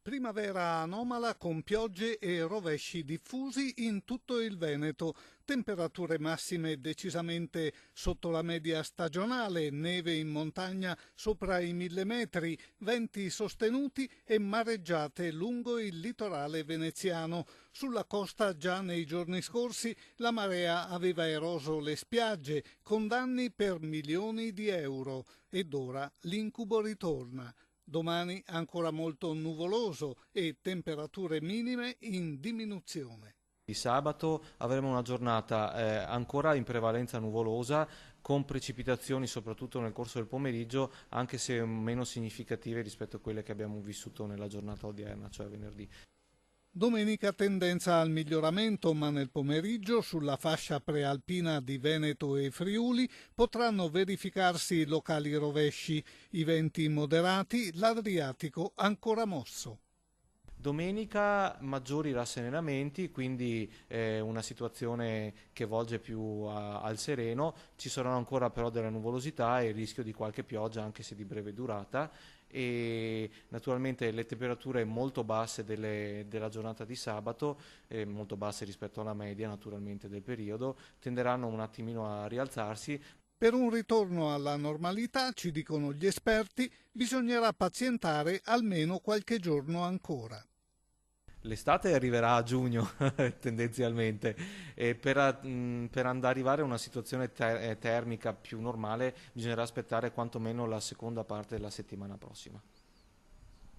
Primavera anomala con piogge e rovesci diffusi in tutto il Veneto, temperature massime decisamente sotto la media stagionale, neve in montagna sopra i 1000 metri, venti sostenuti e mareggiate lungo il litorale veneziano. Sulla costa già nei giorni scorsi la marea aveva eroso le spiagge con danni per milioni di euro ed ora l'incubo ritorna. Domani ancora molto nuvoloso e temperature minime in diminuzione. Di sabato avremo una giornata ancora in prevalenza nuvolosa, con precipitazioni soprattutto nel corso del pomeriggio, anche se meno significative rispetto a quelle che abbiamo vissuto nella giornata odierna, cioè venerdì. Domenica tendenza al miglioramento, ma nel pomeriggio sulla fascia prealpina di Veneto e Friuli potranno verificarsi locali rovesci, i venti moderati, l'Adriatico ancora mosso. Domenica maggiori rasserenamenti, quindi una situazione che volge più al sereno. Ci saranno ancora però della nuvolosità e il rischio di qualche pioggia, anche se di breve durata, e naturalmente le temperature molto basse della giornata di sabato, molto basse rispetto alla media naturalmente del periodo, tenderanno un attimino a rialzarsi. Per un ritorno alla normalità, ci dicono gli esperti, bisognerà pazientare almeno qualche giorno ancora. L'estate arriverà a giugno tendenzialmente e per arrivare a una situazione termica più normale bisognerà aspettare quantomeno la seconda parte della settimana prossima.